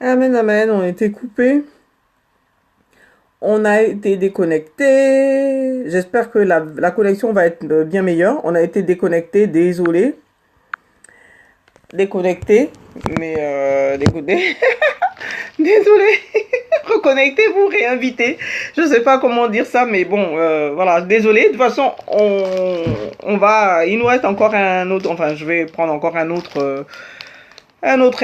Amen, amen, on a été coupé. On a été déconnecté. J'espère que la connexion va être bien meilleure. On a été déconnecté, désolé. Déconnecté, mais désolé. Reconnectez-vous, réinvitez. Je sais pas comment dire ça, mais bon, voilà, désolé. De toute façon, on va. Il nous reste encore un autre. Enfin, je vais prendre encore un autre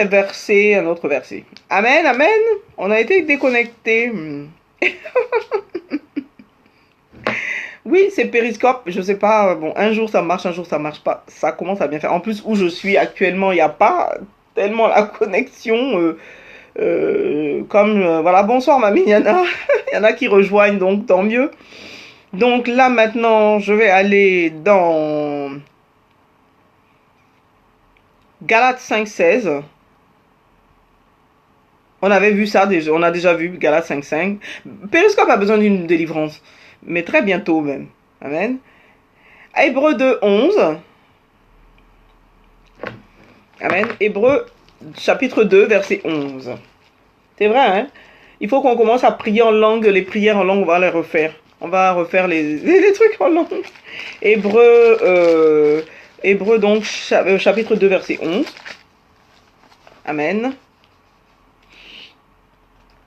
verset, un autre verset. Amen, amen. On a été déconnecté. Oui, c'est Périscope, je sais pas, bon, un jour ça marche, un jour ça marche pas, ça commence à bien faire. En plus, où je suis actuellement, il n'y a pas tellement la connexion, voilà, bonsoir mamie, il y en a qui rejoignent, donc tant mieux. Donc là maintenant, je vais aller dans Galates 5,16. On avait vu ça déjà, on a déjà vu Galates 5,5. Périscope a besoin d'une délivrance, mais très bientôt même. Amen. Hébreux 2,11. Amen. Hébreux chapitre 2, verset 11. C'est vrai, hein? Il faut qu'on commence à prier en langue. Les prières en langue, on va les refaire. On va refaire les trucs en langue. Hébreux donc, chapitre 2, verset 11. Amen.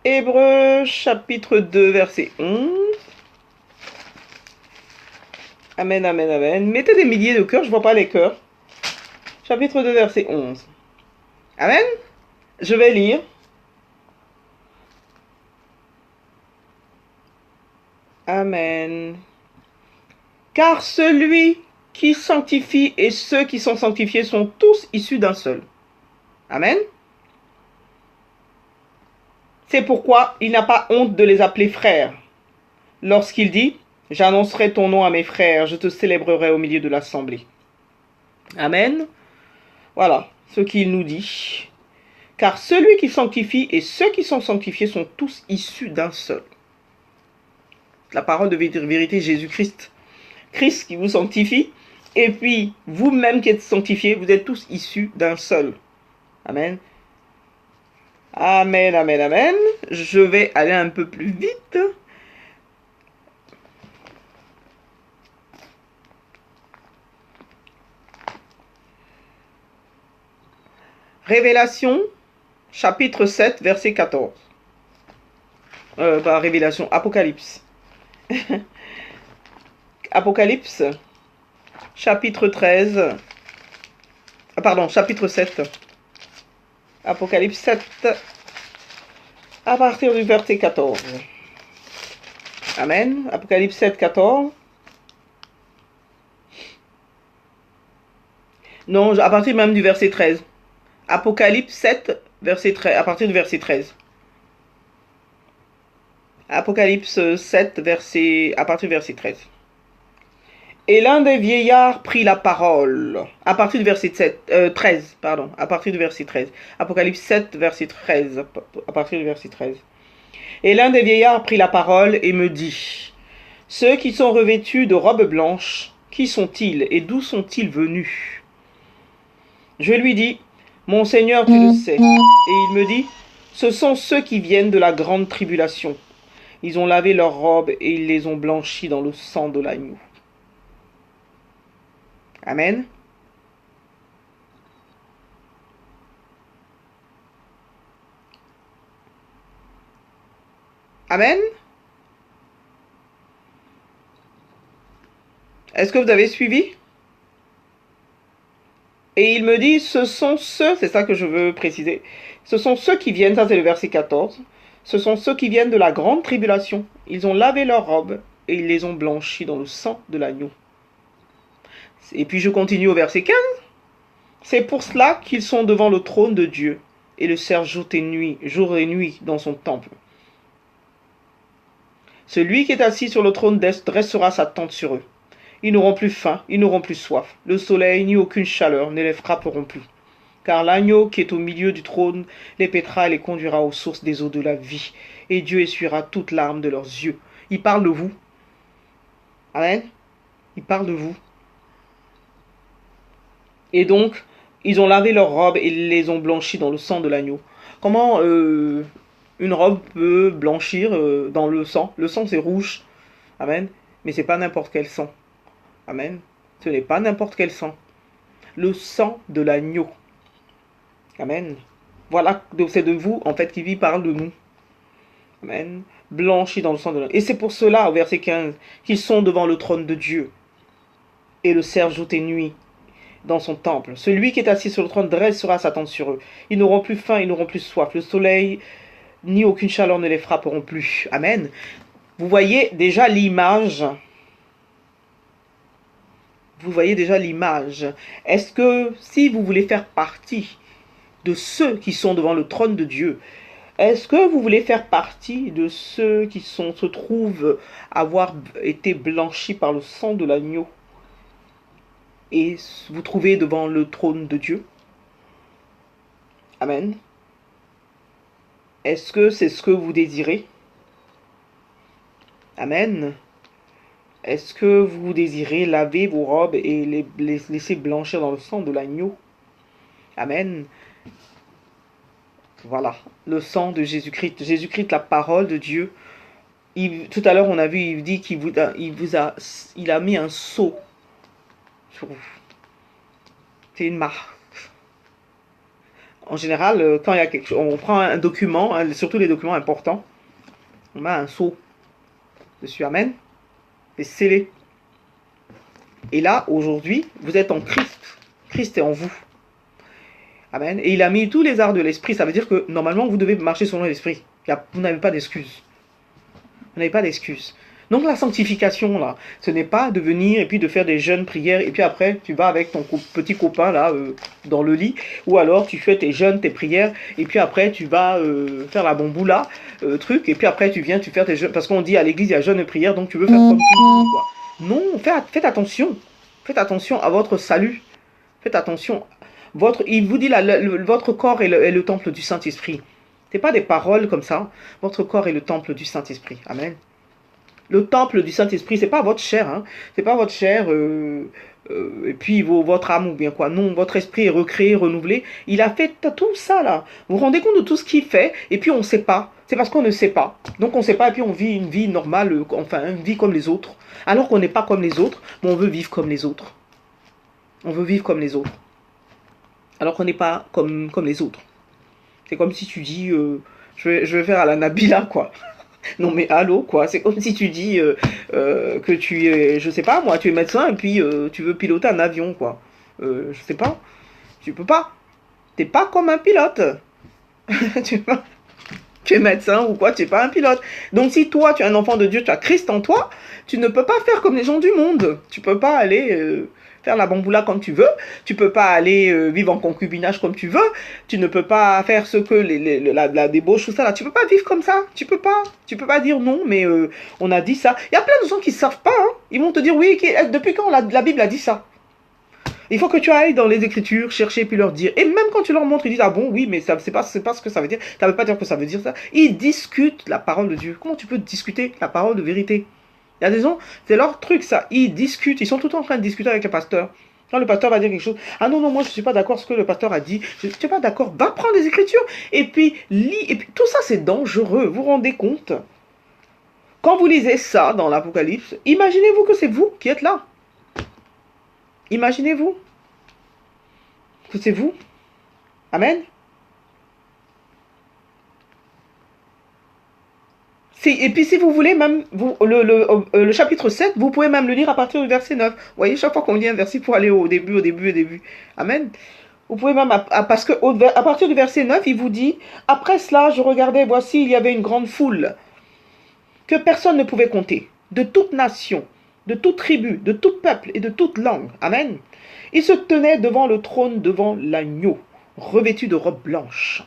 Hébreux chapitre 2, verset 11. Amen, amen, amen. Mettez des milliers de cœurs, je vois pas les cœurs. Chapitre 2, verset 11. Amen. Je vais lire. Amen. Car celui qui sanctifie et ceux qui sont sanctifiés sont tous issus d'un seul. Amen. C'est pourquoi il n'a pas honte de les appeler frères. Lorsqu'il dit, j'annoncerai ton nom à mes frères, je te célébrerai au milieu de l'assemblée. Amen. Voilà ce qu'il nous dit. Car celui qui sanctifie et ceux qui sont sanctifiés sont tous issus d'un seul. La parole de vérité, Jésus-Christ. Christ qui vous sanctifie. Et puis, vous-même qui êtes sanctifiés, vous êtes tous issus d'un seul. Amen. Amen, amen, amen. Je vais aller un peu plus vite. Révélation, chapitre 7, verset 14. Pas Révélation, Apocalypse. Apocalypse, chapitre 13. Pardon, chapitre 7. Apocalypse 7, à partir du verset 14. Amen. Apocalypse 7, 14. Non, à partir même du verset 13. Apocalypse 7, verset 13, à partir du verset 13. Apocalypse 7, verset, à partir du verset 13. Et l'un des vieillards prit la parole, à partir du verset 13, pardon, à partir du verset 13. Apocalypse 7, verset 13, à partir du verset 13. Et l'un des vieillards prit la parole et me dit, ceux qui sont revêtus de robes blanches, qui sont-ils et d'où sont-ils venus? Je lui dis, mon Seigneur, tu le sais. Et il me dit, ce sont ceux qui viennent de la grande tribulation. Ils ont lavé leurs robes et ils les ont blanchies dans le sang de l'agneau. Amen. Amen. Est-ce que vous avez suivi? Et il me dit, ce sont ceux, c'est ça que je veux préciser, ce sont ceux qui viennent, ça c'est le verset 14, ce sont ceux qui viennent de la grande tribulation. Ils ont lavé leurs robes et ils les ont blanchies dans le sang de l'agneau. Et puis je continue au verset 15. C'est pour cela qu'ils sont devant le trône de Dieu et le servent jour et nuit dans son temple. Celui qui est assis sur le trône dressera sa tente sur eux. Ils n'auront plus faim, ils n'auront plus soif. Le soleil ni aucune chaleur ne les frapperont plus. Car l'agneau qui est au milieu du trône les paîtra et les conduira aux sources des eaux de la vie. Et Dieu essuiera toute larme de leurs yeux. Il parle de vous. Amen. Il parle de vous. Et donc, ils ont lavé leurs robes et les ont blanchies dans le sang de l'agneau. Comment une robe peut blanchir dans le sang? Le sang, c'est rouge. Amen. Mais c'est pas n'importe quel sang. Amen. Ce n'est pas n'importe quel sang. Le sang de l'agneau. Amen. Voilà, c'est de vous, en fait, qui vit parle de nous. Amen. Blanchi dans le sang de l'agneau. Et c'est pour cela, au verset 15, qu'ils sont devant le trône de Dieu et le servent jour et nuit dans son temple. Celui qui est assis sur le trône dressera sa tente sur eux. Ils n'auront plus faim, ils n'auront plus soif. Le soleil ni aucune chaleur ne les frapperont plus. Amen. Vous voyez déjà l'image. Vous voyez déjà l'image. Est-ce que si vous voulez faire partie de ceux qui sont devant le trône de Dieu, est-ce que vous voulez faire partie de ceux qui se trouvent avoir été blanchis par le sang de l'agneau et vous trouvez devant le trône de Dieu? Amen. Est-ce que c'est ce que vous désirez? Amen. Est-ce que vous désirez laver vos robes et les laisser blanchir dans le sang de l'agneau? Amen. Voilà, le sang de Jésus-Christ. Jésus-Christ, la parole de Dieu. Tout à l'heure, on a vu, il dit il a mis un sceau sur vous. C'est une marque. En général, quand il y a quelque chose, on prend un document, surtout les documents importants, on met un sceau dessus. Amen. C'est scellé. Et là, aujourd'hui, vous êtes en Christ. Christ est en vous. Amen. Et il a mis tous les arts de l'esprit. Ça veut dire que normalement, vous devez marcher selon l'esprit. Vous n'avez pas d'excuses. Vous n'avez pas d'excuses. Donc la sanctification, là, ce n'est pas de venir et puis de faire des jeûnes prières et puis après, tu vas avec ton petit copain, là, dans le lit. Ou alors, tu fais tes jeûnes, tes prières et puis après, tu vas faire la bamboula, truc. Et puis après, tu viens, tu fais tes jeûnes. Parce qu'on dit à l'église, il y a jeûne et prière, donc tu veux faire comme tout le monde, quoi. Non, faites attention. Faites attention à votre salut. Faites attention. Il vous dit, là, votre corps est le temple du Saint-Esprit. Ce n'est pas des paroles comme ça. Votre corps est le temple du Saint-Esprit. Amen. Le temple du Saint-Esprit, c'est pas votre chair, hein. C'est pas votre chair et puis votre âme ou bien quoi. Non, votre esprit est recréé, renouvelé. Il a fait tout ça là. Vous vous rendez compte de tout ce qu'il fait et puis on ne sait pas. C'est parce qu'on ne sait pas. Donc on ne sait pas et puis on vit une vie normale, enfin une vie comme les autres. Alors qu'on n'est pas comme les autres, mais on veut vivre comme les autres. On veut vivre comme les autres. Alors qu'on n'est pas comme les autres. C'est comme si tu dis, je vais faire à la Nabila quoi. Non mais allô quoi, c'est comme si tu dis que tu es, je sais pas moi, tu es médecin et puis tu veux piloter un avion quoi. Je sais pas, tu peux pas. T'es pas comme un pilote. Tu es médecin ou quoi, tu es pas un pilote. Donc si toi tu es un enfant de Dieu, tu as Christ en toi, tu ne peux pas faire comme les gens du monde. Tu peux pas aller faire la bamboula comme tu veux, tu peux pas aller vivre en concubinage comme tu veux, tu ne peux pas faire ce que la débauche ou ça là, tu peux pas vivre comme ça, tu peux pas dire non, mais on a dit ça. Il y a plein de gens qui savent pas, hein. Ils vont te dire oui, depuis quand la Bible a dit ça? Il faut que tu ailles dans les Écritures, chercher puis leur dire. Et même quand tu leur montres, ils disent ah bon oui, mais ça c'est pas ce que ça veut dire. Ça veut pas dire que ça veut dire ça. Ils discutent la parole de Dieu. Comment tu peux discuter la parole de vérité? Il y a des gens, c'est leur truc ça. Ils discutent, ils sont tout le temps en train de discuter avec le pasteur. Quand le pasteur va dire quelque chose, ah non, non, moi je ne suis pas d'accord avec ce que le pasteur a dit, je ne suis pas d'accord, va prendre les Écritures, et puis lis, et puis tout ça c'est dangereux, vous vous rendez compte? Quand vous lisez ça dans l'Apocalypse, imaginez-vous que c'est vous qui êtes là. Imaginez-vous que c'est vous. Amen. Et puis si vous voulez, même le chapitre 7, vous pouvez même le lire à partir du verset 9. Vous voyez, chaque fois qu'on lit un verset pour aller au début. Amen. Vous pouvez même, parce que à partir du verset 9, il vous dit, après cela, je regardais, voici, il y avait une grande foule que personne ne pouvait compter, de toute nation, de toute tribu, de tout peuple et de toute langue. Amen. Ils se tenaient devant le trône, devant l'agneau, revêtus de robes blanches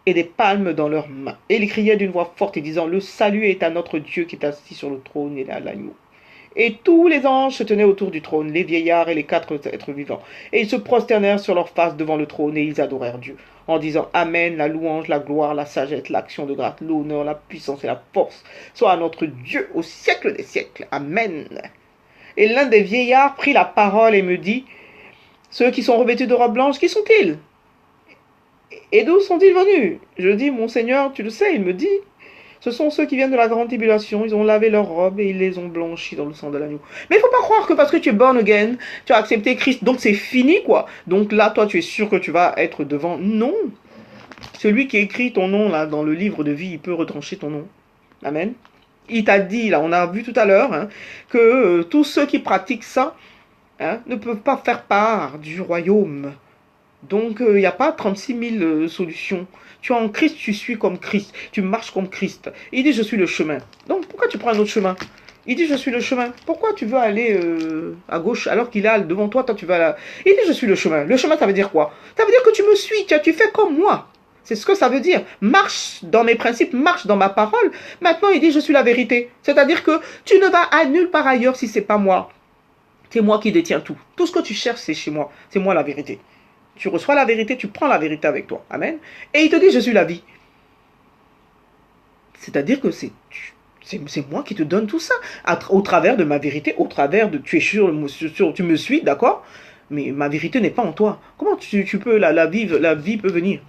et des palmes dans leurs mains. Et ils criaient d'une voix forte et disant, le salut est à notre Dieu qui est assis sur le trône et à l'agneau. Et tous les anges se tenaient autour du trône, les vieillards et les 4 êtres vivants. Et ils se prosternèrent sur leur face devant le trône et ils adorèrent Dieu, en disant, Amen, la louange, la gloire, la sagesse, l'action de grâce, l'honneur, la puissance et la force, soit à notre Dieu au siècle des siècles. Amen. Et l'un des vieillards prit la parole et me dit, ceux qui sont revêtus de robes blanches, qui sont-ils? Et d'où sont-ils venus? Je dis, mon Seigneur, tu le sais, il me dit, ce sont ceux qui viennent de la grande tribulation, ils ont lavé leurs robes et ils les ont blanchis dans le sang de l'agneau. Mais il ne faut pas croire que parce que tu es born again, tu as accepté Christ, donc c'est fini quoi. Donc là, toi, tu es sûr que tu vas être devant. Non. Celui qui écrit ton nom là dans le livre de vie, il peut retrancher ton nom. Amen. Il t'a dit, là, on a vu tout à l'heure, hein, que tous ceux qui pratiquent ça ne peuvent pas faire part du royaume. Donc, il n'y a pas 36 000 solutions. Tu es en Christ, tu suis comme Christ. Tu marches comme Christ. Il dit, je suis le chemin. Donc, pourquoi tu prends un autre chemin? Il dit, je suis le chemin. Pourquoi tu veux aller à gauche alors qu'il est devant toi, toi tu vas là? Il dit, je suis le chemin. Le chemin, ça veut dire quoi? Ça veut dire que tu me suis, tu fais comme moi. C'est ce que ça veut dire. Marche dans mes principes, marche dans ma parole. Maintenant, il dit, je suis la vérité. C'est-à-dire que tu ne vas à nulle part ailleurs si c'est pas moi. C'est moi qui détiens tout. Tout ce que tu cherches, c'est chez moi. C'est moi la vérité. Tu reçois la vérité, tu prends la vérité avec toi. Amen. Et il te dit, je suis la vie. C'est-à-dire que c'est moi qui te donne tout ça. Au travers de ma vérité, au travers de... Tu es sûr, tu me suis, d'accord? Mais ma vérité n'est pas en toi. Comment tu peux la vie peut venir?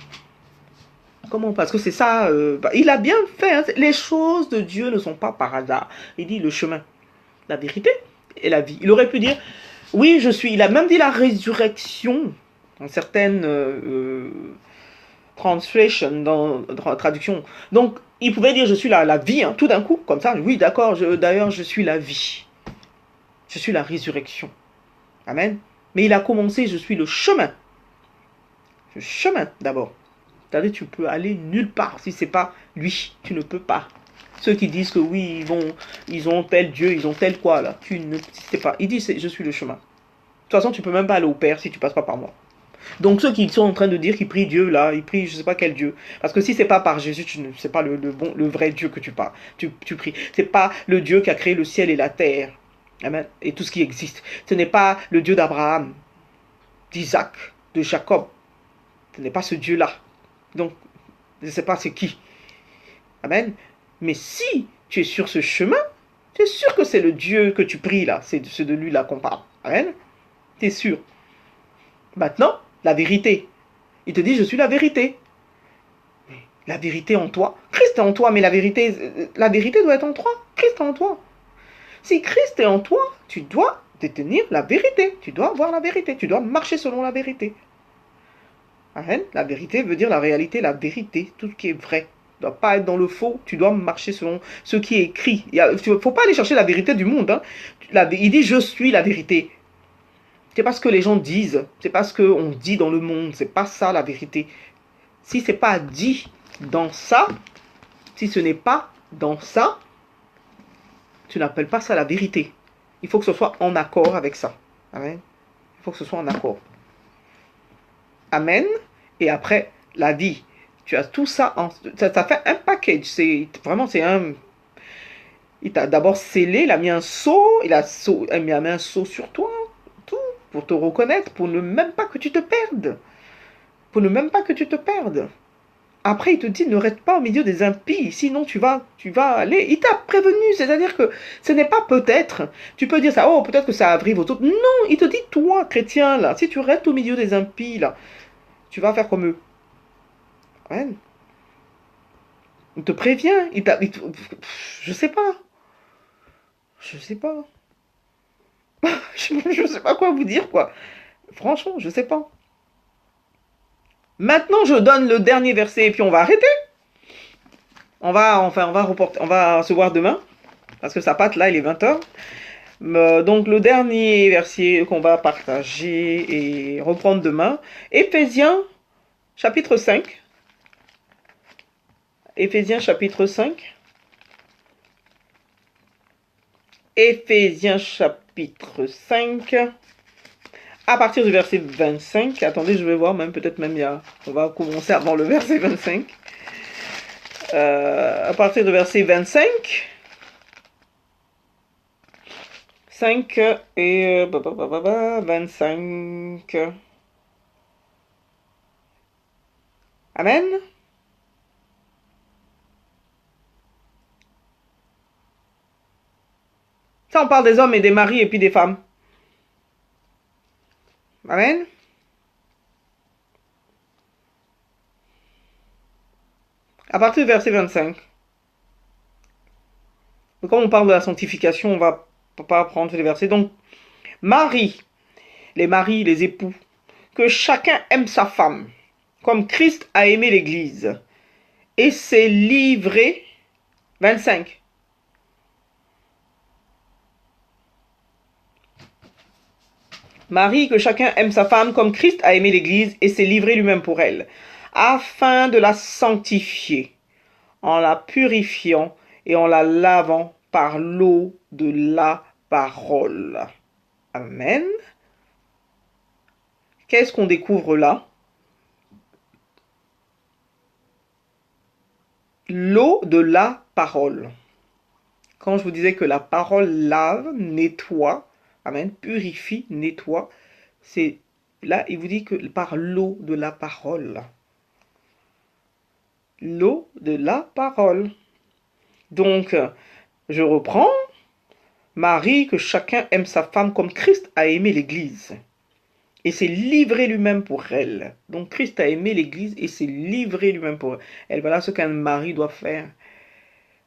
Comment? Parce que c'est ça. Il a bien fait. Hein. Les choses de Dieu ne sont pas par hasard. Il dit le chemin, la vérité et la vie. Il aurait pu dire, oui, je suis. Il a même dit la résurrection. Dans certaines translation, dans traduction. Donc, il pouvait dire je suis la vie, hein, tout d'un coup, comme ça. Oui, d'accord, d'ailleurs, je suis la vie. Je suis la résurrection. Amen. Mais il a commencé, je suis le chemin. Le chemin, d'abord. C'est-à-dire, tu peux aller nulle part si c'est pas lui. Tu ne peux pas. Ceux qui disent que oui, ils ont tel Dieu, ils ont tel quoi, là. Tu ne sais pas. Il dit, je suis le chemin. De toute façon, tu peux même pas aller au Père si tu passes pas par moi. Donc ceux qui sont en train de dire qu'ils prient Dieu là, ils prient je sais pas quel Dieu. Parce que si c'est pas par Jésus, tu ne sais pas le vrai Dieu que tu parles. Tu pries. C'est pas le Dieu qui a créé le ciel et la terre. Amen. Et tout ce qui existe. Ce n'est pas le Dieu d'Abraham, d'Isaac, de Jacob. Ce n'est pas ce Dieu-là. Donc, je ne sais pas c'est qui. Amen. Mais si tu es sur ce chemin, tu es sûr que c'est le Dieu que tu pries là. C'est de lui là qu'on parle. Amen. Tu es sûr. Maintenant, la vérité. Il te dit, je suis la vérité. La vérité en toi. Christ est en toi, mais la vérité doit être en toi. Christ est en toi. Si Christ est en toi, tu dois détenir la vérité. Tu dois voir la vérité. Tu dois marcher selon la vérité. Amen. La vérité veut dire la réalité, la vérité, tout ce qui est vrai. Tu ne dois pas être dans le faux. Tu dois marcher selon ce qui est écrit. Il ne faut pas aller chercher la vérité du monde. Hein. Il dit, je suis la vérité. C'est pas ce que les gens disent, c'est pas ce qu'on dit dans le monde, c'est pas ça la vérité. Si c'est pas dit dans ça, si ce n'est pas dans ça, tu n'appelles pas ça la vérité. Il faut que ce soit en accord avec ça. Amen. Il faut que ce soit en accord. Amen. Et après, la vie. Tu as tout ça, ça fait un package. C'est un... Il t'a d'abord scellé, il a mis un sceau, il a mis un sceau sur toi. Pour te reconnaître, pour ne même pas que tu te perdes. Pour ne même pas que tu te perdes. Après, il te dit, ne reste pas au milieu des impies, sinon tu vas aller. Il t'a prévenu, c'est-à-dire que ce n'est pas peut-être. Tu peux dire ça, oh, peut-être que ça arrive aux autres. Non, il te dit, toi, chrétien, là, si tu restes au milieu des impies, là, tu vas faire comme eux. Ouais. Il te prévient. Je sais pas. Je sais pas. Je sais pas quoi vous dire, quoi. Franchement, je sais pas. Maintenant, je donne le dernier verset et puis on va arrêter. On va se voir demain. Parce que ça patte là, il est 20h. Donc le dernier verset qu'on va partager et reprendre demain. Éphésiens chapitre 5. Éphésiens chapitre 5. Éphésiens chapitre 5. À partir du verset 25. Attendez, je vais voir, peut-être même on va commencer avant le verset 25. À partir du verset 25. 5 et 25. Amen. Ça, on parle des hommes et des maris et puis des femmes. Amen. À partir du verset 25. Donc, comme on parle de la sanctification, on va pas prendre les versets. Donc, maris, les époux, que chacun aime sa femme, comme Christ a aimé l'Église, et s'est livré. 25. Marie, que chacun aime sa femme comme Christ a aimé l'Église et s'est livré lui-même pour elle, afin de la sanctifier, en la purifiant et en la lavant par l'eau de la parole. Amen. Qu'est-ce qu'on découvre là? L'eau de la parole. Quand je vous disais que la parole lave, nettoie, amen, purifie, nettoie, c'est là, il vous dit que par l'eau de la parole. L'eau de la parole. Donc, je reprends. Marie, que chacun aime sa femme comme Christ a aimé l'Église et s'est livré lui-même pour elle. Donc, Christ a aimé l'Église et s'est livré lui-même pour elle. Voilà ce qu'un mari doit faire.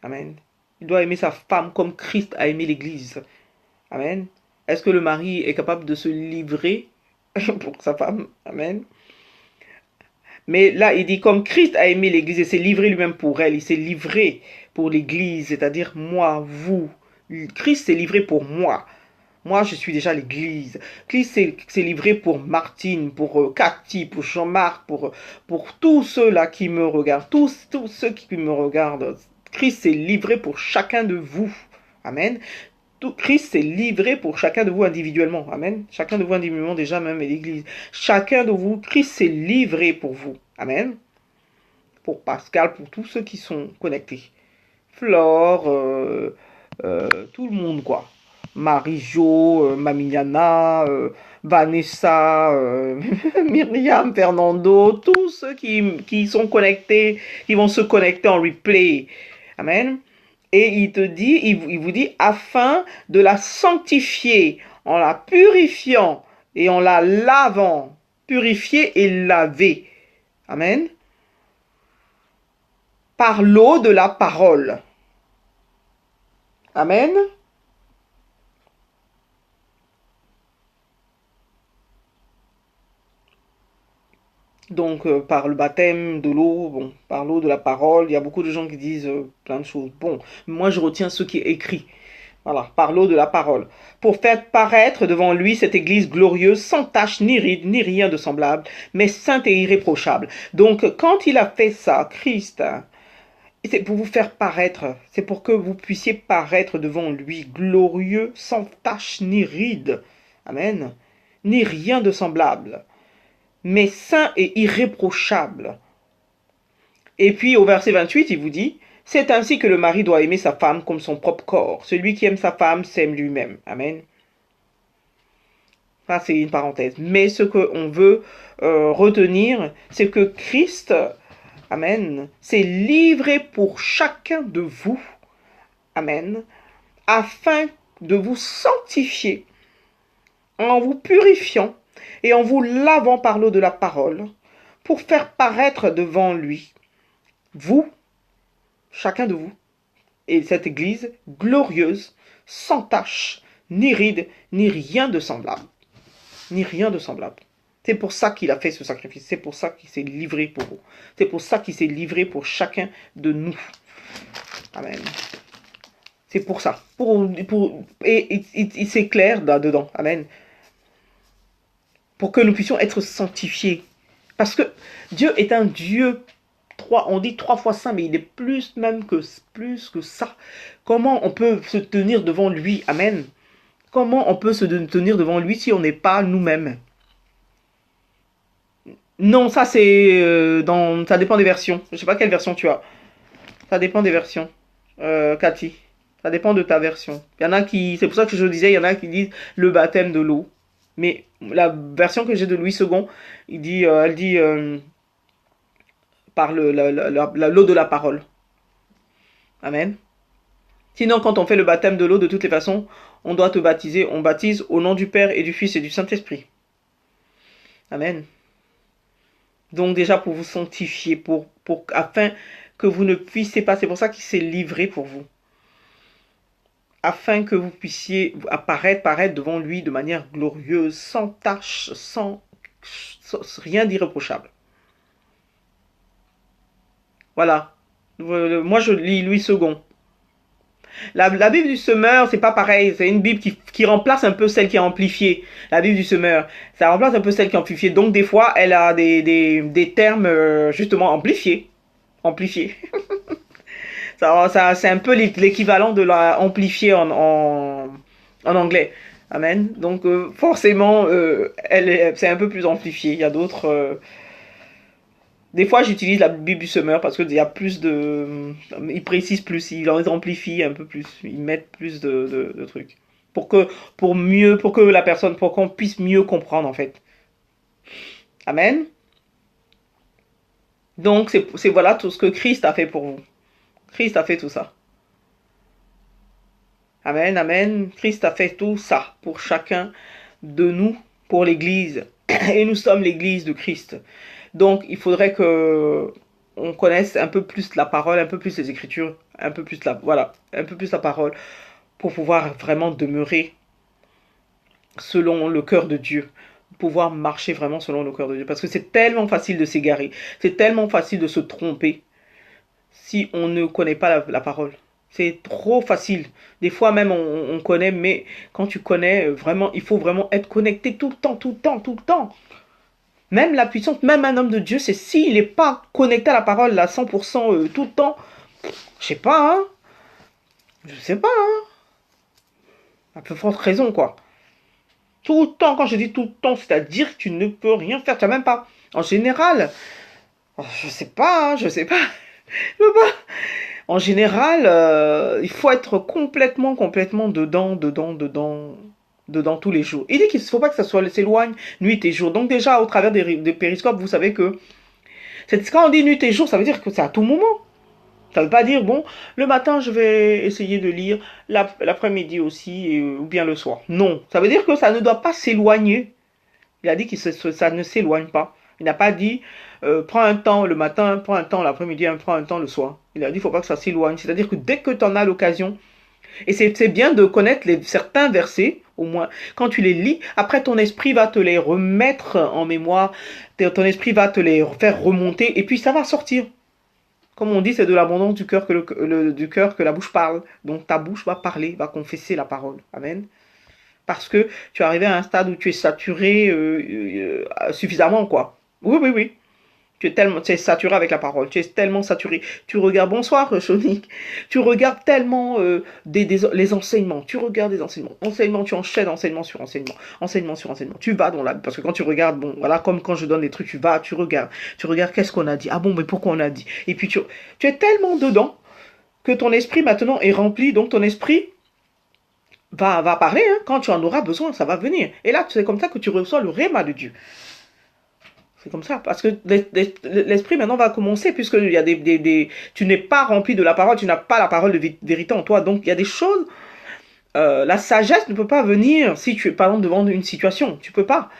Amen. Il doit aimer sa femme comme Christ a aimé l'Église. Amen. Est-ce que le mari est capable de se livrer pour sa femme? Amen. Mais là, il dit comme Christ a aimé l'Église et s'est livré lui-même pour elle. Il s'est livré pour l'Église, c'est-à-dire moi, vous. Christ s'est livré pour moi. Moi, je suis déjà l'Église. Christ s'est livré pour Martine, pour Cathy, pour Jean-Marc, pour tous ceux-là qui me regardent, tous ceux qui me regardent. Christ s'est livré pour chacun de vous. Amen. Christ s'est livré pour chacun de vous individuellement. Amen. Chacun de vous individuellement, déjà même l'Église. Chacun de vous, Christ s'est livré pour vous. Amen. Pour Pascal, pour tous ceux qui sont connectés. Flore, tout le monde, quoi. Marie-Jo, Mamiliana, Vanessa, Myriam, Fernando, tous ceux qui sont connectés, qui vont se connecter en replay. Amen. Et il te dit, il vous dit, afin de la sanctifier, en la purifiant et en la lavant. Purifier et laver. Amen. Par l'eau de la parole. Amen. Donc, par le baptême de l'eau, bon, par l'eau de la parole, il y a beaucoup de gens qui disent plein de choses. Bon, moi je retiens ce qui est écrit. Voilà, par l'eau de la parole. Pour faire paraître devant lui cette église glorieuse, sans tache, ni ride, ni rien de semblable, mais sainte et irréprochable. Donc, quand il a fait ça, Christ, c'est pour vous faire paraître, c'est pour que vous puissiez paraître devant lui, glorieux, sans tache, ni ride. Amen. Ni rien de semblable, mais saint et irréprochable. Et puis au verset 28, il vous dit, c'est ainsi que le mari doit aimer sa femme comme son propre corps. Celui qui aime sa femme s'aime lui-même. Amen. Ça, c'est une parenthèse. Mais ce qu'on veut retenir, c'est que Christ, amen, s'est livré pour chacun de vous, amen, afin de vous sanctifier, en vous purifiant et en vous lavant par l'eau de la parole, pour faire paraître devant lui, vous, chacun de vous, et cette église glorieuse, sans tache, ni ride, ni rien de semblable. Ni rien de semblable. C'est pour ça qu'il a fait ce sacrifice. C'est pour ça qu'il s'est livré pour vous. C'est pour ça qu'il s'est livré pour chacun de nous. Amen. C'est pour ça. Et c'est clair dedans. Amen. Pour que nous puissions être sanctifiés. Parce que Dieu est un Dieu, on dit 3 fois saint, mais il est plus que ça. Comment on peut se tenir devant lui? Amen. Comment on peut se tenir devant lui si on n'est pas nous-mêmes? Non, ça c'est ça dépend des versions. Je sais pas quelle version tu as. Ça dépend des versions. Cathy. Ça dépend de ta version. Il y en a qui, c'est pour ça que je disais, il y en a qui disent le baptême de l'eau. Mais la version que j'ai de Louis II, elle dit par l'eau de la parole. Amen. Sinon, quand on fait le baptême de l'eau, de toutes les façons, on doit te baptiser. On baptise au nom du Père et du Fils et du Saint-Esprit. Amen. Donc déjà pour vous sanctifier, afin que vous ne puissiez pas, c'est pour ça qu'il s'est livré pour vous. Afin que vous puissiez paraître devant lui de manière glorieuse, sans tache, sans rien d'irréprochable. Voilà. Moi je lis Louis II. La Bible du semeur, c'est pas pareil. C'est une Bible qui remplace un peu celle qui est amplifiée. La Bible du semeur, ça remplace un peu celle qui est amplifiée. Donc des fois, elle a des termes justement amplifiés. Amplifiés. C'est un peu l'équivalent de la amplifiée en anglais. Amen. Donc forcément, c'est un peu plus amplifié. Il y a d'autres... Des fois, j'utilise la Bible du semeur parce qu'il y a plus de... Ils précisent plus, ils les amplifient un peu plus. Ils mettent plus de trucs. Pour que la personne, pour qu'on puisse mieux comprendre, en fait. Amen. Donc, c'est voilà tout ce que Christ a fait pour vous. Christ a fait tout ça. Amen, amen. Christ a fait tout ça pour chacun de nous, pour l'Église. Et nous sommes l'Église de Christ. Donc, il faudrait que on connaisse un peu plus la parole, un peu plus les Écritures, un peu plus un peu plus la parole, pour pouvoir vraiment demeurer selon le cœur de Dieu, pouvoir marcher vraiment selon le cœur de Dieu. Parce que c'est tellement facile de s'égarer, c'est tellement facile de se tromper si on ne connaît pas la parole. C'est trop facile. Des fois même on connaît, mais quand tu connais vraiment, il faut vraiment être connecté tout le temps, tout le temps, tout le temps. Même la puissance, même un homme de Dieu, c'est s'il n'est pas connecté à la parole à 100% tout le temps, je sais pas, hein. Je sais pas, hein. À peu forte raison, quoi. Tout le temps, quand je dis tout le temps, c'est-à-dire que tu ne peux rien faire, tu n'as même pas. En général, je sais pas, hein, je sais pas. Je peux pas. En général, il faut être complètement dedans tous les jours. Il dit qu'il ne faut pas que ça s'éloigne nuit et jour. Donc déjà, au travers des périscopes, vous savez que quand on dit nuit et jour, ça veut dire que c'est à tout moment. Ça ne veut pas dire, bon, le matin, je vais essayer de lire, l'après-midi aussi, ou bien le soir. Non, ça veut dire que ça ne doit pas s'éloigner. Il a dit que ça ne s'éloigne pas. Il n'a pas dit, prends un temps le matin, prends un temps l'après-midi, prends un temps le soir. Il a dit, il ne faut pas que ça s'éloigne. C'est-à-dire que dès que tu en as l'occasion, et c'est bien de connaître certains versets, au moins, quand tu les lis, après ton esprit va te les remettre en mémoire, ton esprit va te les faire remonter, et puis ça va sortir. Comme on dit, c'est de l'abondance du cœur que la bouche parle. Donc ta bouche va parler, va confesser la parole. Amen. Parce que tu es arrivé à un stade où tu es saturé suffisamment, quoi. Oui, oui, oui. Tu es saturé avec la parole. Tu es tellement saturé. Tu regardes, bonsoir, Chonique. Tu regardes tellement les enseignements. Tu regardes des enseignements. Enseignement, tu enchaînes enseignement sur enseignement. Enseignement sur enseignement. Tu vas dans la... Parce que quand tu regardes, bon, voilà, comme quand je donne des trucs, tu vas, tu regardes. Tu regardes qu'est-ce qu'on a dit. Ah bon, mais pourquoi on a dit. Et puis tu es tellement dedans que ton esprit maintenant est rempli. Donc ton esprit va parler. Hein. Quand tu en auras besoin, ça va venir. Et là, c'est comme ça que tu reçois le réma de Dieu. C'est comme ça, parce que l'esprit maintenant va commencer, puisque il y a tu n'es pas rempli de la parole, tu n'as pas la parole de vérité en toi, donc il y a des choses, la sagesse ne peut pas venir si tu es par exemple devant une situation, tu peux pas,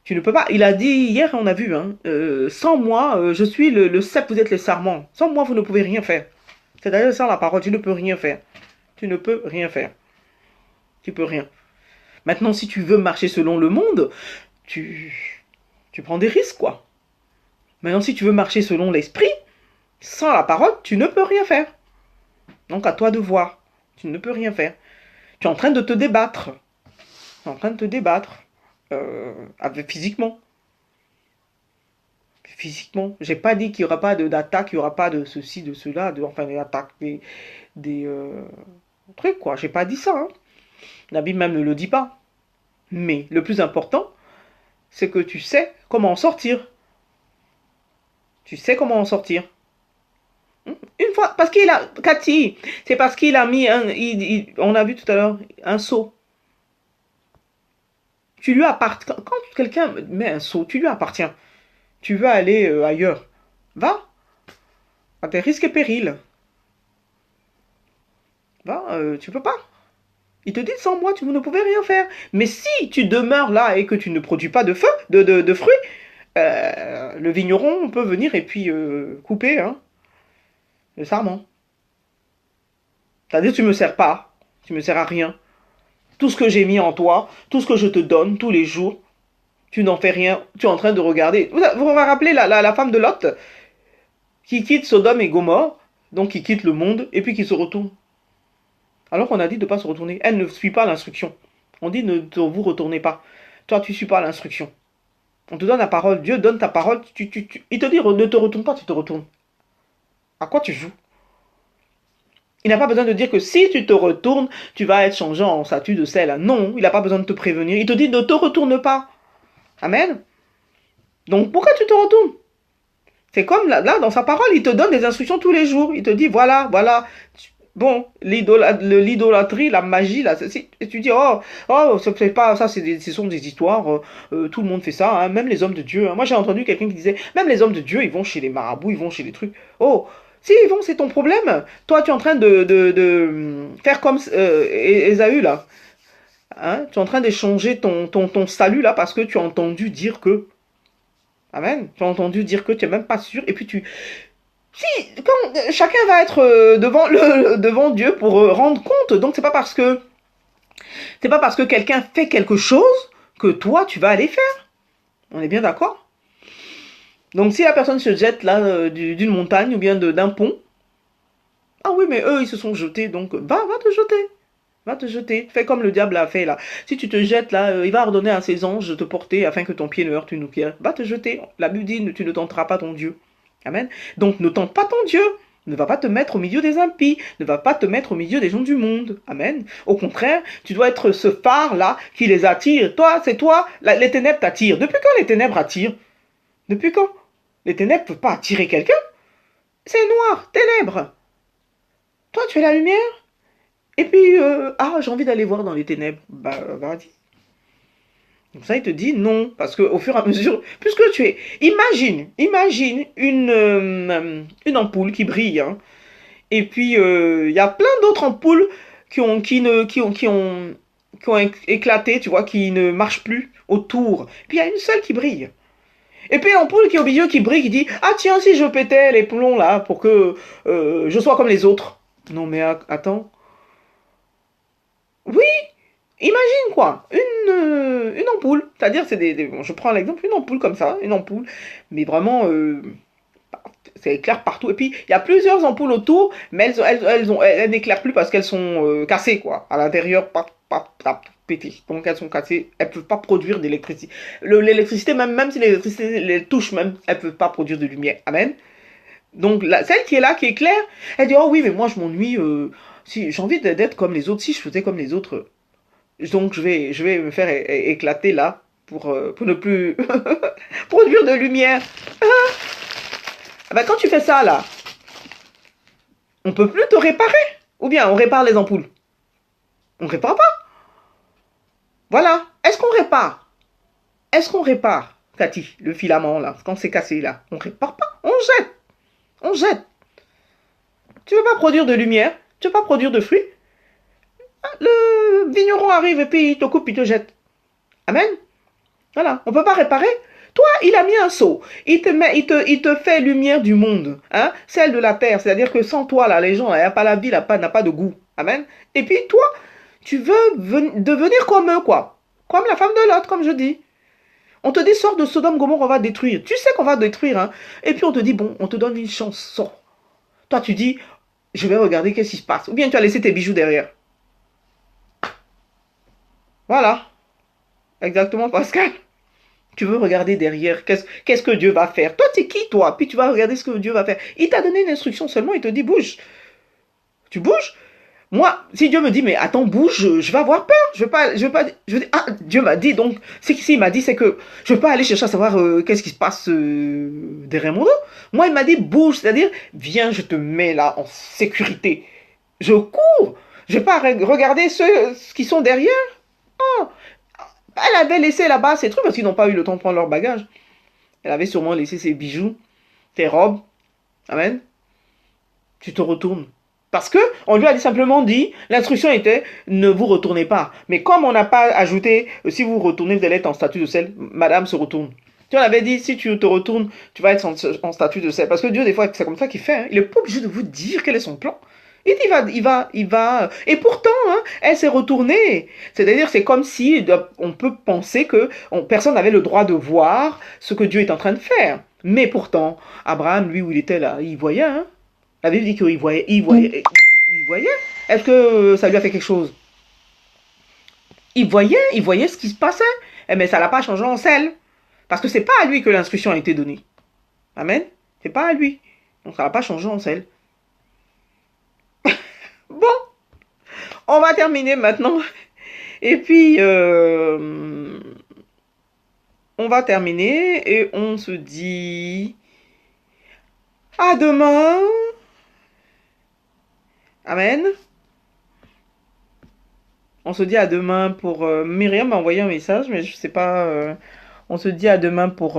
tu ne peux pas. Il a dit hier, on a vu, hein, sans moi, je suis le cep, vous êtes les sarments, sans moi vous ne pouvez rien faire. C'est-à-dire sans la parole, tu ne peux rien faire, tu ne peux rien faire, tu peux rien. Maintenant, si tu veux marcher selon le monde, tu prends des risques, quoi. Maintenant, si tu veux marcher selon l'esprit, sans la parole, tu ne peux rien faire. Donc, à toi de voir. Tu ne peux rien faire. Tu es en train de te débattre. Tu es en train de te débattre. Physiquement. Physiquement. J'ai pas dit qu'il n'y aura pas d'attaque, il n'y aura pas de ceci, de cela, enfin des attaques, des trucs, quoi. J'ai pas dit ça, hein. La Bible même ne le dit pas. Mais le plus important, c'est que tu sais comment en sortir. Tu sais comment en sortir. Une fois, parce qu'il a, Cathy, c'est parce qu'il a mis on a vu tout à l'heure, un seau. Tu lui appartiens. Quand quelqu'un met un seau, tu lui appartiens. Tu veux aller ailleurs. Va. À tes risques et périls. Va, tu peux pas. Il te dit, sans moi, tu ne pouvais rien faire. Mais si tu demeures là et que tu ne produis pas de fruits, le vigneron peut venir et puis couper hein, le sarment. C'est-à-dire, tu me sers pas, tu me sers à rien. Tout ce que j'ai mis en toi, tout ce que je te donne tous les jours, tu n'en fais rien, tu es en train de regarder. Vous vous rappelez la femme de Lot qui quitte Sodome et Gomorre, donc qui quitte le monde et puis qui se retourne. Alors qu'on a dit de ne pas se retourner. Elle ne suit pas l'instruction. On dit ne vous retournez pas. Toi, tu ne suis pas l'instruction. On te donne la parole. Dieu donne ta parole. Il te dit ne te retourne pas, tu te retournes. À quoi tu joues? Il n'a pas besoin de dire que si tu te retournes, tu vas être changé en statue de sel. Non, il n'a pas besoin de te prévenir. Il te dit ne te retourne pas. Amen. Donc pourquoi tu te retournes? C'est comme là, dans sa parole, il te donne des instructions tous les jours. Il te dit voilà, voilà. Bon, l'idolâtrie, la magie, là, et tu dis, c'est pas ça, ce sont des histoires, tout le monde fait ça, hein, même les hommes de Dieu. Hein. Moi, j'ai entendu quelqu'un qui disait, même les hommes de Dieu, ils vont chez les marabouts, ils vont chez les trucs. Oh, si ils vont, c'est ton problème. Toi, tu es en train de faire comme Ésaü, là. Hein? Tu es en train d'échanger ton salut, là, parce que tu as entendu dire que. Amen. Tu as entendu dire que tu n'es même pas sûr, et puis si, quand chacun va être devant Dieu pour rendre compte, donc c'est pas parce que quelqu'un fait quelque chose que toi tu vas aller faire. On est bien d'accord? Donc si la personne se jette là d'une montagne ou bien d'un pont, ah oui mais eux ils se sont jetés, donc va te jeter. Va te jeter. Fais comme le diable a fait là. Si tu te jettes là, il va ordonner à ses anges de te porter afin que ton pied ne heurte une pierre. Va te jeter. La Bible dit tu ne tenteras pas ton Dieu. Amen. Donc ne tente pas ton Dieu. Ne va pas te mettre au milieu des impies. Ne va pas te mettre au milieu des gens du monde. Amen. Au contraire, tu dois être ce phare-là qui les attire. Toi, c'est toi, les ténèbres t'attirent. Depuis quand les ténèbres attirent? Depuis quand? Les ténèbres ne peuvent pas attirer quelqu'un. C'est noir, ténèbres. Toi, tu es la lumière. Et puis, j'ai envie d'aller voir dans les ténèbres. Bah, vas-y. Donc ça, il te dit non, parce qu'au fur et à mesure, puisque tu es... Imagine une ampoule qui brille, hein, et puis il y a plein d'autres ampoules qui ont éclaté, tu vois, qui ne marchent plus autour. Puis il y a une seule qui brille. Et puis l'ampoule qui est au milieu, qui brille, qui dit « Ah tiens, si je pétais les plombs là, pour que je sois comme les autres. » Non mais attends. Oui, imagine quoi, une ampoule, c'est-à-dire bon, je prends l'exemple, une ampoule comme ça, une ampoule, mais vraiment c'est éclair partout. Et puis il y a plusieurs ampoules autour, mais elles n'éclairent plus parce qu'elles sont cassées quoi, à l'intérieur, pas pété. Donc elles sont cassées, elles peuvent pas produire d'électricité. L'électricité, même si l'électricité les touche, même elles peuvent pas produire de lumière. Amen. Donc celle qui est là, qui est claire, elle dit oh oui mais moi je m'ennuie. Si j'ai envie d'être comme les autres, si je faisais comme les autres, donc je vais me faire éclater là pour ne plus produire de lumière. Ben, quand tu fais ça là, on peut plus te réparer. Ou bien on répare les ampoules. On répare pas. Voilà. Est-ce qu'on répare, Cathy, le filament là, quand c'est cassé là? On répare pas. On jette. Tu veux pas produire de lumière? Tu veux pas produire de fruits? Le vigneron arrive et puis il te coupe, il te jette. Amen. Voilà, on peut pas réparer. Toi, il a mis un seau. Il te fait lumière du monde, hein, celle de la terre. C'est-à-dire que sans toi, là, les gens, il n'y a pas la vie, n'a pas de goût. Amen. Et puis toi, tu veux devenir comme eux, quoi. Comme la femme de Lot, comme je dis. On te dit, sors de Sodome, Gomorrhe, on va détruire. Tu sais qu'on va détruire, hein. Et puis on te dit, bon, on te donne une chance, sors. Toi, tu dis, je vais regarder qu'est-ce qui se passe. Ou bien tu as laissé tes bijoux derrière. Voilà. Exactement, Pascal. Tu veux regarder derrière, qu'est-ce que Dieu va faire. Toi, t'es qui, toi? Puis tu vas regarder ce que Dieu va faire. Il t'a donné une instruction seulement, il te dit, bouge. Tu bouges? Moi, si Dieu me dit, mais attends, bouge, je vais avoir peur. Je veux dire, Dieu m'a dit, donc, s'il m'a dit, c'est que je ne veux pas aller chercher à savoir qu'est-ce qui se passe derrière mon dos. Moi, il m'a dit, bouge, c'est-à-dire, viens, je te mets là en sécurité. Je cours. Je ne vais pas regarder ceux qui sont derrière. Oh. Elle avait laissé là-bas ses trucs parce qu'ils n'ont pas eu le temps de prendre leur bagage. Elle avait sûrement laissé ses bijoux, ses robes. Amen. Tu te retournes. Parce que on lui a simplement dit, l'instruction était, ne vous retournez pas. Mais comme on n'a pas ajouté, si vous retournez, vous allez être en statut de sel, madame se retourne. Dieu l'avait dit, si tu te retournes, tu vas être en statut de sel. Parce que Dieu, des fois, c'est comme ça qu'il fait. Hein. Il n'est pas obligé de vous dire quel est son plan. Il va. Et pourtant, hein, elle s'est retournée. C'est-à-dire, c'est comme si on peut penser que personne n'avait le droit de voir ce que Dieu est en train de faire. Mais pourtant, Abraham, lui, où il était là, il voyait. Hein. La Bible dit qu'il voyait, il voyait. Est-ce que ça lui a fait quelque chose? Il voyait ce qui se passait. Mais ça l'a pas changé en sel. Parce que c'est pas à lui que l'instruction a été donnée. Amen. C'est pas à lui. Donc ça va pas changer en sel. Bon, on va terminer maintenant. Et puis, on va terminer et on se dit à demain. Amen. On se dit à demain pour... Myriam m'a envoyé un message, mais je sais pas... on se dit à demain pour...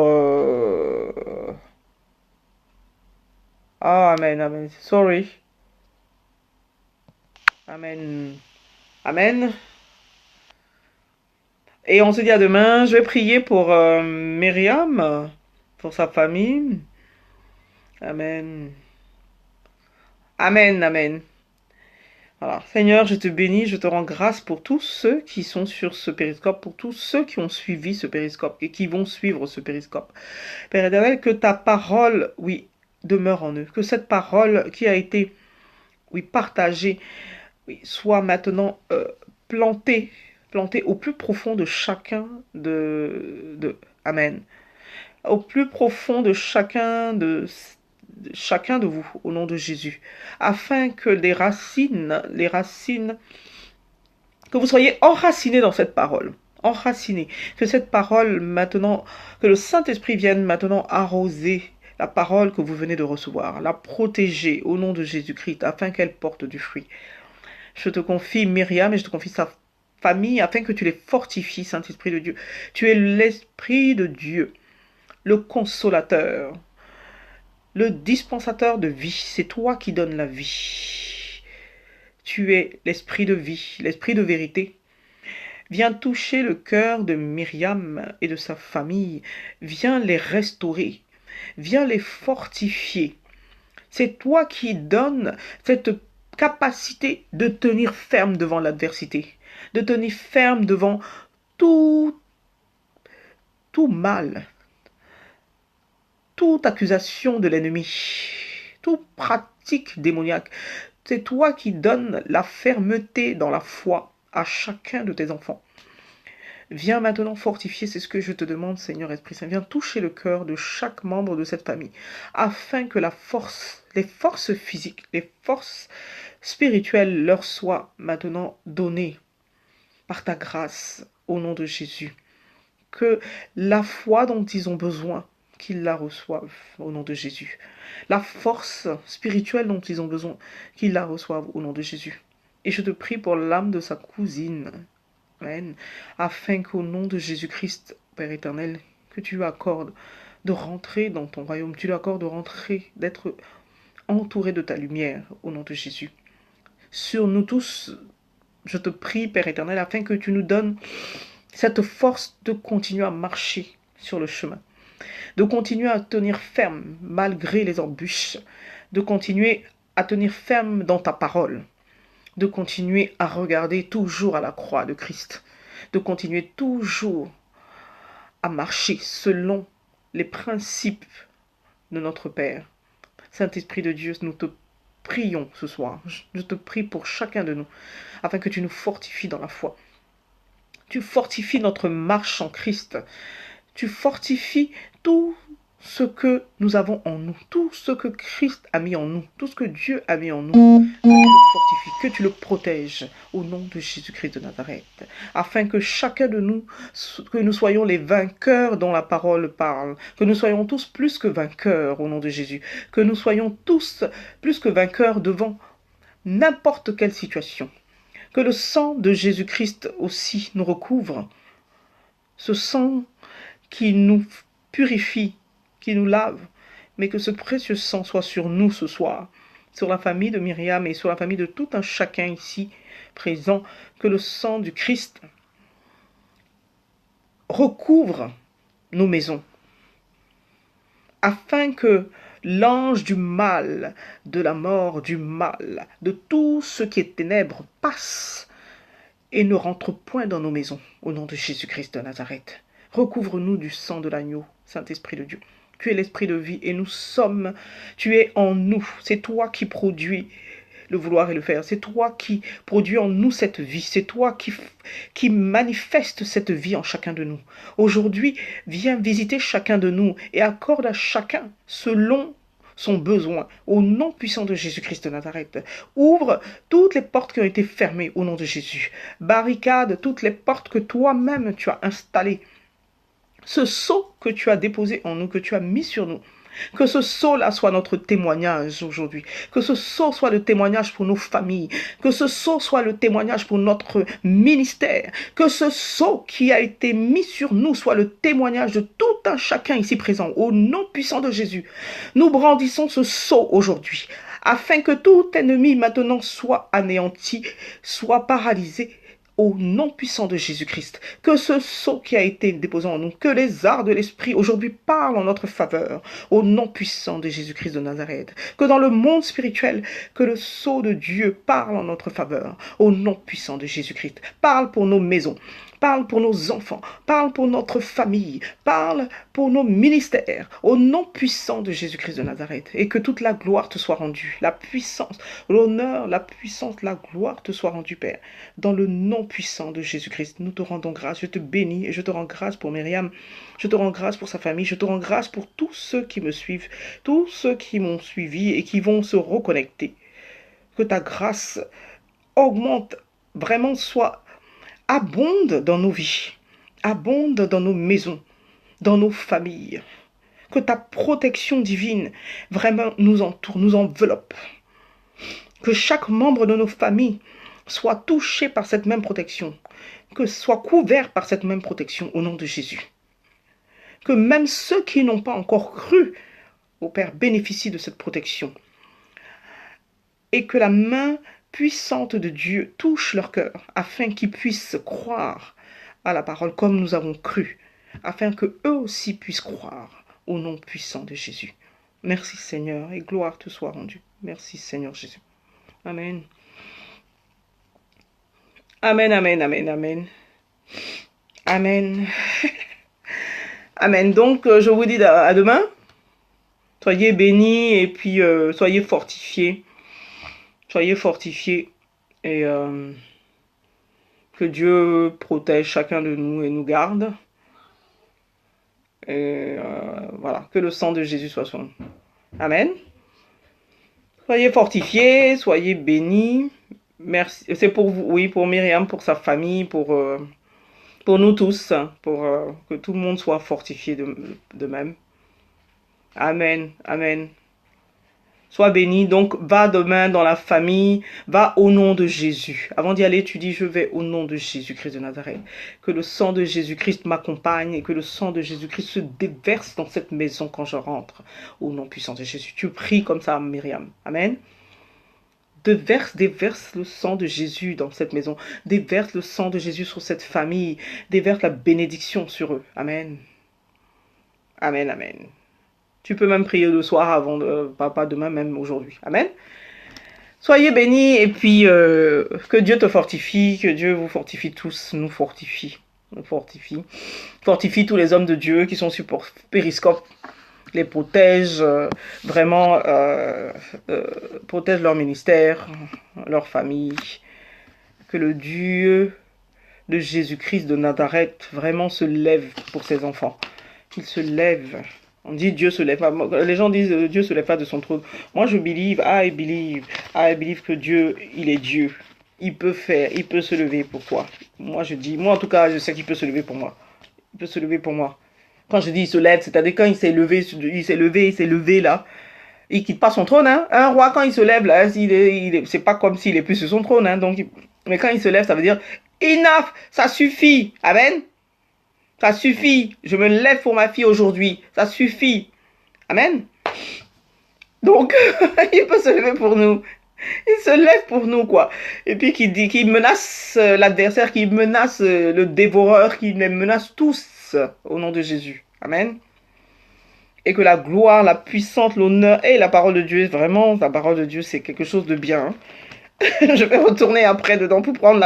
Ah, amen, amen. Sorry. Amen. Amen. Et on se dit à demain. Je vais prier pour Myriam, pour sa famille. Amen. Amen, amen. Voilà. Seigneur, je te bénis, je te rends grâce pour tous ceux qui sont sur ce périscope, pour tous ceux qui ont suivi ce périscope et qui vont suivre ce périscope. Père éternel, que ta parole, oui, demeure en eux. Que cette parole qui a été, oui, partagée, oui, soit maintenant plantée au plus profond de chacun Amen. Au plus profond de chacun de vous, au nom de Jésus, afin que les racines, que vous soyez enracinés dans cette parole, enracinés, que cette parole maintenant, que le Saint-Esprit vienne maintenant arroser la parole que vous venez de recevoir, la protéger au nom de Jésus-Christ, afin qu'elle porte du fruit. Je te confie Myriam et je te confie sa famille, afin que tu les fortifies, Saint-Esprit de Dieu. Tu es l'Esprit de Dieu, le consolateur, le dispensateur de vie. C'est toi qui donnes la vie. Tu es l'esprit de vie, l'esprit de vérité. Viens toucher le cœur de Myriam et de sa famille. Viens les restaurer. Viens les fortifier. C'est toi qui donnes cette capacité de tenir ferme devant l'adversité, de tenir ferme devant tout mal, toute accusation de l'ennemi, toute pratique démoniaque. C'est toi qui donnes la fermeté dans la foi à chacun de tes enfants. Viens maintenant fortifier, c'est ce que je te demande, Seigneur Esprit Saint. Viens toucher le cœur de chaque membre de cette famille, afin que la force, les forces physiques, les forces spirituelles leur soient maintenant données par ta grâce, au nom de Jésus. Que la foi dont ils ont besoin, qu'ils la reçoivent au nom de Jésus. La force spirituelle dont ils ont besoin, qu'ils la reçoivent au nom de Jésus. Et je te prie pour l'âme de sa cousine, Amen, afin qu'au nom de Jésus-Christ, Père éternel, que tu lui accordes de rentrer dans ton royaume, tu lui accordes de rentrer, d'être entouré de ta lumière, au nom de Jésus. Sur nous tous, je te prie, Père éternel, afin que tu nous donnes cette force de continuer à marcher sur le chemin, de continuer à tenir ferme malgré les embûches, de continuer à tenir ferme dans ta parole, de continuer à regarder toujours à la croix de Christ, de continuer toujours à marcher selon les principes de notre Père. Saint-Esprit de Dieu, nous te prions ce soir. Je te prie pour chacun de nous, afin que tu nous fortifies dans la foi. Tu fortifies notre marche en Christ. Tu fortifies tout ce que nous avons en nous, tout ce que Christ a mis en nous, tout ce que Dieu a mis en nous. Que tu le fortifies, que tu le protèges au nom de Jésus-Christ de Nazareth, afin que chacun de nous, que nous soyons les vainqueurs dont la parole parle, que nous soyons tous plus que vainqueurs au nom de Jésus, que nous soyons tous plus que vainqueurs devant n'importe quelle situation. Que le sang de Jésus-Christ aussi nous recouvre, ce sang qui nous purifie, qui nous lave, mais que ce précieux sang soit sur nous ce soir, sur la famille de Myriam et sur la famille de tout un chacun ici présent, que le sang du Christ recouvre nos maisons, afin que l'ange du mal, de la mort, du mal, de tout ce qui est ténèbres passe et ne rentre point dans nos maisons, au nom de Jésus-Christ de Nazareth. Recouvre-nous du sang de l'agneau, Saint-Esprit de Dieu. Tu es l'esprit de vie et nous sommes, tu es en nous. C'est toi qui produis le vouloir et le faire. C'est toi qui produis en nous cette vie. C'est toi qui manifeste cette vie en chacun de nous. Aujourd'hui, viens visiter chacun de nous et accorde à chacun selon son besoin, au nom puissant de Jésus-Christ de Nazareth. Ouvre toutes les portes qui ont été fermées au nom de Jésus. Barricade toutes les portes que toi-même tu as installées. Ce sceau que tu as déposé en nous, que tu as mis sur nous, que ce sceau-là soit notre témoignage aujourd'hui. Que ce sceau soit le témoignage pour nos familles. Que ce sceau soit le témoignage pour notre ministère. Que ce sceau qui a été mis sur nous soit le témoignage de tout un chacun ici présent. Au nom puissant de Jésus, nous brandissons ce sceau aujourd'hui, afin que tout ennemi maintenant soit anéanti, soit paralysé, au nom puissant de Jésus-Christ. Que ce sceau qui a été déposé en nous, que les arts de l'esprit aujourd'hui parlent en notre faveur, au nom puissant de Jésus-Christ de Nazareth. Que dans le monde spirituel, que le sceau de Dieu parle en notre faveur, au nom puissant de Jésus-Christ. Parle pour nos maisons. Parle pour nos enfants, parle pour notre famille, parle pour nos ministères, au nom puissant de Jésus-Christ de Nazareth. Et que toute la gloire te soit rendue, la puissance, l'honneur, la puissance, la gloire te soit rendue, Père. Dans le nom puissant de Jésus-Christ, nous te rendons grâce, je te bénis et je te rends grâce pour Myriam, je te rends grâce pour sa famille, je te rends grâce pour tous ceux qui me suivent, tous ceux qui m'ont suivi et qui vont se reconnecter. Que ta grâce augmente, vraiment soit abonde dans nos vies, abonde dans nos maisons, dans nos familles. Que ta protection divine vraiment nous entoure, nous enveloppe. Que chaque membre de nos familles soit touché par cette même protection, que soit couvert par cette même protection au nom de Jésus. Que même ceux qui n'ont pas encore cru au Père bénéficient de cette protection. Et que la main puissante de Dieu touche leur cœur, afin qu'ils puissent croire à la parole comme nous avons cru, afin que eux aussi puissent croire au nom puissant de Jésus. Merci Seigneur, et gloire te soit rendue. Merci Seigneur Jésus. Amen. Amen, amen, amen, amen. Amen. Amen. Donc, je vous dis à demain. Soyez bénis et puis soyez fortifiés. Soyez fortifiés et que Dieu protège chacun de nous et nous garde. Et voilà, que le sang de Jésus soit sur nous. Amen. Soyez fortifiés, soyez bénis. Merci. C'est pour vous, oui, pour Myriam, pour sa famille, pour nous tous, pour que tout le monde soit fortifié de même. Amen, amen. Sois béni, donc va demain dans la famille, va au nom de Jésus. Avant d'y aller, tu dis, je vais au nom de Jésus-Christ de Nazareth. Que le sang de Jésus-Christ m'accompagne et que le sang de Jésus-Christ se déverse dans cette maison quand je rentre. Au nom puissant de Jésus. Tu pries comme ça, Myriam. Amen. Déverse le sang de Jésus dans cette maison. Déverse le sang de Jésus sur cette famille. Déverse la bénédiction sur eux. Amen. Amen, amen. Tu peux même prier le soir avant, pas demain, même aujourd'hui. Amen. Soyez bénis et puis que Dieu te fortifie, que Dieu vous fortifie tous, nous fortifie. Fortifie tous les hommes de Dieu qui sont sur Périscope, les protège, vraiment protège leur ministère, leur famille. Que le Dieu de Jésus-Christ de Nazareth vraiment se lève pour ses enfants. Qu'il se lève. On dit Dieu se lève pas. Les gens disent Dieu se lève pas de son trône. Moi je believe, I believe que Dieu, il est Dieu. Il peut faire, il peut se lever pour toi. Moi en tout cas, je sais qu'il peut se lever pour moi. Il peut se lever pour moi. Quand je dis il se lève, c'est-à-dire quand il s'est levé là. Il quitte pas son trône, hein. Un roi quand il se lève là, c'est pas comme s'il est plus sur son trône, hein. Donc, mais quand il se lève, ça veut dire enough, ça suffit. Amen. Ça suffit. Je me lève pour ma fille aujourd'hui. Ça suffit. Amen. Donc, il peut se lever pour nous. Il se lève pour nous, quoi. Et puis, qu'il menace l'adversaire, qu'il menace le dévoreur, qu'il les menace tous au nom de Jésus. Amen. et que la gloire, la puissance, l'honneur et la parole de Dieu, vraiment, la parole de Dieu, c'est quelque chose de bien. Hein. Je vais retourner après dedans pour prendre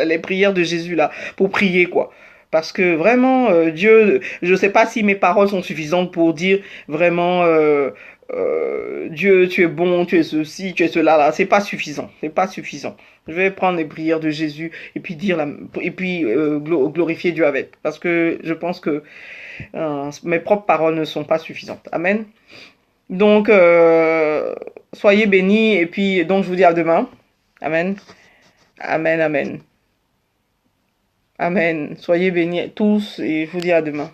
les prières de Jésus là, pour prier quoi. Parce que vraiment, Dieu, je ne sais pas si mes paroles sont suffisantes pour dire vraiment, Dieu, tu es bon, tu es ceci, tu es cela là. C'est pas suffisant, c'est pas suffisant. Je vais prendre les prières de Jésus et puis glorifier Dieu avec. Parce que je pense que mes propres paroles ne sont pas suffisantes. Amen. Donc, soyez bénis et puis donc je vous dis à demain. Amen. Amen, amen. Amen. Soyez bénis tous et je vous dis à demain.